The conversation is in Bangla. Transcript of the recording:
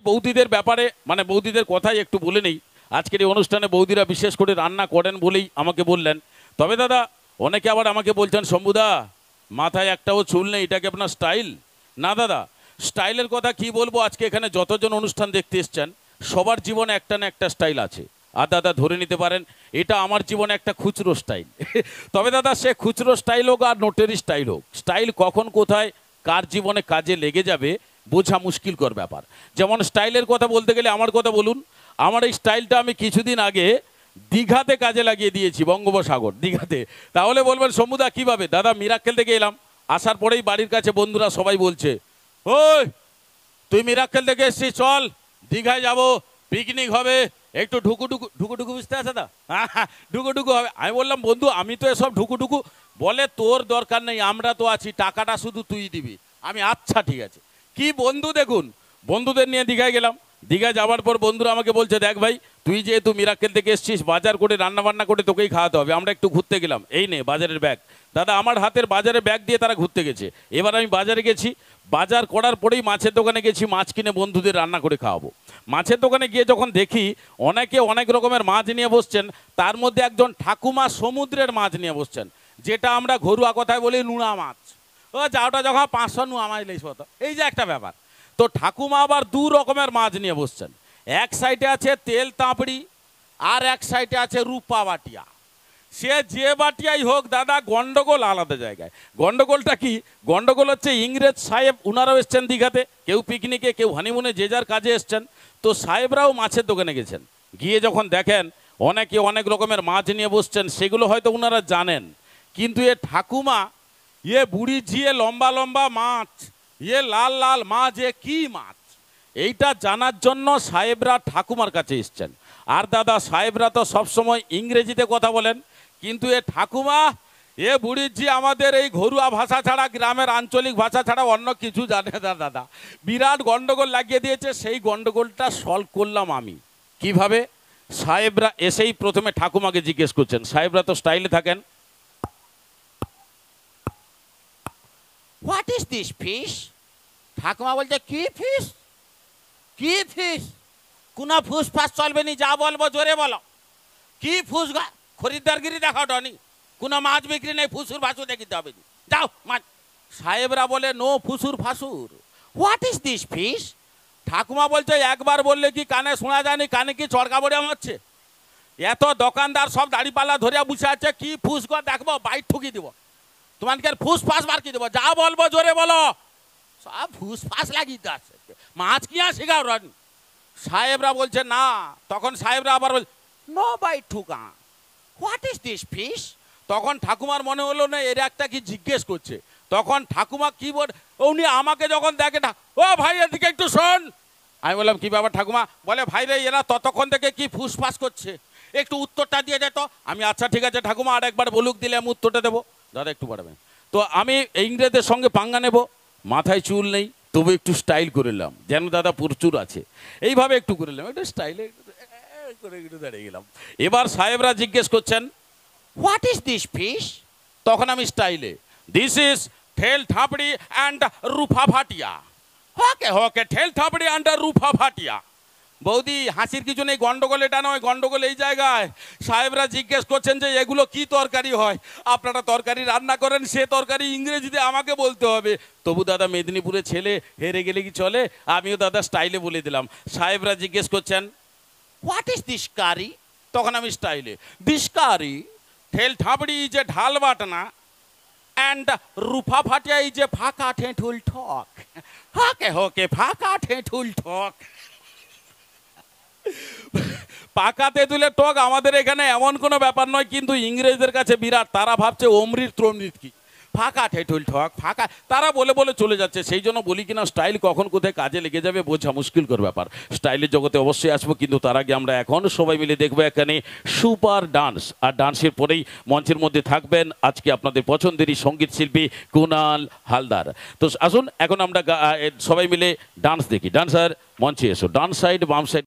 বৌদিদের ব্যাপারে মানে বৌদিদের কথাই একটু বলে নেই। আজকের এই অনুষ্ঠানে বৌদিরা বিশেষ করে রান্না করেন বলেই আমাকে বললেন। তবে দাদা অনেকে আবার আমাকে বলছেন, শম্ভুদা মাথায় একটাও চুল নেই, এটাকে আপনার স্টাইল? না দাদা, স্টাইলের কথা কি বলবো, আজকে এখানে যতজন অনুষ্ঠান দেখতে এসছেন সবার জীবনে একটা না একটা স্টাইল আছে। আর দাদা ধরে নিতে পারেন এটা আমার জীবনে একটা খুচরো স্টাইল। তবে দাদা সে খুচরো স্টাইল হোক আর নোটেরই স্টাইল হোক, স্টাইল কখন কোথায় কার জীবনে কাজে লেগে যাবে বোঝা মুশকিলকর ব্যাপার। যেমন স্টাইলের কথা বলতে গেলে আমার কথা বলুন, আমার এই স্টাইলটা আমি কিছুদিন আগে দীঘাতে কাজে লাগিয়ে দিয়েছি, বঙ্গোপসাগর দীঘাতে। তাহলে বলবেন শম্ভুদা কীভাবে? দাদা মিরাক্কেল থেকে এলাম, আসার পরেই বাড়ির কাছে বন্ধুরা সবাই বলছে, ওই তুই মিরাক্কেল থেকে এসছিস, চল দীঘায় যাব, পিকনিক হবে, একটু ঢুকুঢুকু ঢুকুঢুকু বুঝতে আছে দা, হ্যাঁ ঢুকুঢুকু হবে। আমি বললাম বন্ধু আমি তো এসব ঢুকুঢুকু, বলে তোর দরকার নেই, আমরা তো আছি, টাকাটা শুধু তুই দিবি। আমি আচ্ছা ঠিক আছে। কি বন্ধু দেখুন, বন্ধুদের নিয়ে দীঘায় গেলাম। দীঘায় যাওয়ার পর বন্ধুরা আমাকে বলছে, দেখ ভাই তুই যেহেতু মিরাক্কেল থেকে এসছিস, বাজার করে রান্নাবান্না করে তোকেই খাওয়াতে হবে, আমরা একটু ঘুরতে গেলাম, এই নে বাজারের ব্যাগ। দাদা আমার হাতের বাজারের ব্যাগ দিয়ে তারা ঘুরতে গেছে। এবার আমি বাজারে গেছি, বাজার করার পরেই মাছের দোকানে গেছি, মাছ কিনে বন্ধুদের রান্না করে খাওয়াবো। মাছের দোকানে গিয়ে যখন দেখি অনেকে অনেক রকমের মাছ নিয়ে বসছেন, তার মধ্যে একজন ঠাকুমা সমুদ্রের মাছ নিয়ে বসছেন, যেটা আমরা ঘরোয়া কথায় বলি নোনা মাছ। ও যাওটা যখন 500 নোয়া মাছ লেস হতো, এই যে একটা ব্যাপার। তো ঠাকুমা আবার দু রকমের মাছ নিয়ে বসছেন, এক সাইডে আছে তেল তাঁপড়ি আর এক সাইডে আছে রূপা বাটিয়া। সে যে বাটিয়াই হোক দাদা, গন্ডগোল আলাদা জায়গায়। গন্ডগোলটা কি? গন্ডগোল হচ্ছে ইংরেজ সাহেব উনারাও এসছেন দীঘাতে, কেউ পিকনিকে কেউ হানিমুনে, যে যার কাজে এসছেন। তো সাহেবরাও মাছের দোকানে গেছেন, গিয়ে যখন দেখেন অনেকে অনেক রকমের মাছ নিয়ে বসছেন, সেগুলো হয়তো উনারা জানেন, কিন্তু এ ঠাকুমা বুড়ি ঝিয়ে লম্বা লম্বা মাছ, লাল লাল মাছ, কি মাছ, এইটা জানার জন্য সাহেবরা ঠাকুমার কাছে এসছেন। আর দাদা সাহেবরা তো সবসময় ইংরেজিতে কথা বলেন, কিন্তু এ ঠাকুমা বুড়ির ঝি আমাদের এই ঘরোয়া ভাষা ছাড়া, গ্রামের আঞ্চলিক ভাষা ছাড়া অন্য কিছু জানে না দাদা। বিরাট গন্ডগোল লাগিয়ে দিয়েছে। সেই গন্ডগোলটা সলভ করলাম আমি। কিভাবে? সাহেবরা এসেই প্রথমে ঠাকুমাকে জিজ্ঞেস করছেন, সাহেবরা তো স্টাইলে থাকেন, হোয়াট ইজ দিস ফিশ? ঠাকুমা বলছে, কি ফিশ? কি ফিশ? কোনো ফুস ফাস চলবে নি, যা বলবো জোরে বলো। কি ফুস গা? খরিদ্দারগিরি দেখাও টনি, কোনো মাছ বিক্রি নেই, ফুসুর ফাসুর দেখিতে হবে, যাও মাছ। সাহেবরা বলে, নো ফুসুর ফাসুর। What is this fish? ঠাকুমা বলছে, একবার বললে কি কানে শোনা যায়নি? কানে কি চড়কা বড়ে মারছে? এত দোকানদার সব দাড়িপাল্লা ধরিয়া বসে আছে, কি ফুস গা দেখবো, বাইট ঠুকি দিব, তোমাকে ফুস ফাস বার কি দেবো, যা বলবো জোরে বলো। সব ফুস ফাস লাগিয়ে আছে, মাছ কি আর শিখাও রানি। সাহেবরা বলছে না। তখন সাহেবরা আবার বলছে, নো বাইট ঠুকা। What is this fish? তখন ঠাকুমার মনে হলো না এর একটা কি জিজ্ঞেস করছে। তখন ঠাকুমা কি বল, উনি আমাকে যখন দেখে, ও ভাই এদিকে একটু শোন। আমি বললাম, কি ব্যাপার ঠাকুমা? বলে, ভাই রে এরা ততক্ষণ থেকে কি ফুসফাস করছে, একটু উত্তরটা দিয়ে যেত। আমি আচ্ছা ঠিক আছে ঠাকুমা, আর একবার বলুক, দিলে আমি উত্তরটা দেবো। দাদা একটু বাড়াবেন। তো আমি ইংরেজদের সঙ্গে পাঙ্গা নেব, মাথায় চুল নেই, তবু একটু স্টাইল করে নিলাম, যেন দাদা প্রচুর আছে, এইভাবে একটু করে নিলাম, একটু স্টাইলে করে একটু দাঁড়িয়ে গেলাম। এবার সাহেবরা জিজ্ঞেস করছেন, হোয়াট ইজ দিস ফিশ? তখন আমি স্টাইলে, দিস ইজ ঠেল থাপড়ি অ্যান্ড রুফা ভাটিয়া। ওকে ওকে, ঠেল থাপড়ি অ্যান্ড রুফা ভাটিয়া। বৌদি হাসির কিছু নেই, গন্ডগোল এটা নয়, গন্ডগোল এই জায়গায়। সাহেবরা জিজ্ঞেস করছেন যে এগুলো কি তরকারি হয়? আপনারা তরকারি রান্না করেন, সে তরকারি ইংরেজিতে আমাকে বলতে হবে। তবু দাদা মেদিনীপুরের ছেলে, হেরে গেলে কি চলে? আমিও দাদা স্টাইলে বলে দিলাম। সাহেবরা জিজ্ঞেস করছেন, হোয়াট ইজ দিস কারি? তখন আমি স্টাইলে, দিস কারি ঠেল ঠাবড়ি যে ঢাল বাটনা অ্যান্ড রুফা ফাটিয়া এই যে ফাঁকা ঠেঁঠুল ঠক। ওকে ওকে, ফাঁকা ঠেঁঠুল ঠক। পাকা তেঁতুলের টক আমাদের এখানে এমন কোনো ব্যাপার নয়, কিন্তু ইংরেজদের কাছে বিরাট। তারা ভাবছে অমৃত তমৃত কি, ফাঁকা ঠেঁঠুল ঠক ফাঁকা, তারা বলে বলে চলে যাচ্ছে। সেই জন্য বলি কিনা স্টাইল কখন কোথায় কাজে লেগে যাবে বোঝা মুশকিলকর ব্যাপার। স্টাইলের জগতে অবশ্যই আসবো, কিন্তু তার আগে আমরা এখন সবাই মিলে দেখবো এখানে সুপার ডান্স। আর ডান্সের পরেই মঞ্চের মধ্যে থাকবেন আজকে আপনাদের পছন্দেরই সঙ্গীত শিল্পী কুনাল হালদার। তো আসুন এখন আমরা সবাই মিলে ডান্স দেখি। ডান্সার মঞ্চে এসো, ডান সাইড বাম সাইড।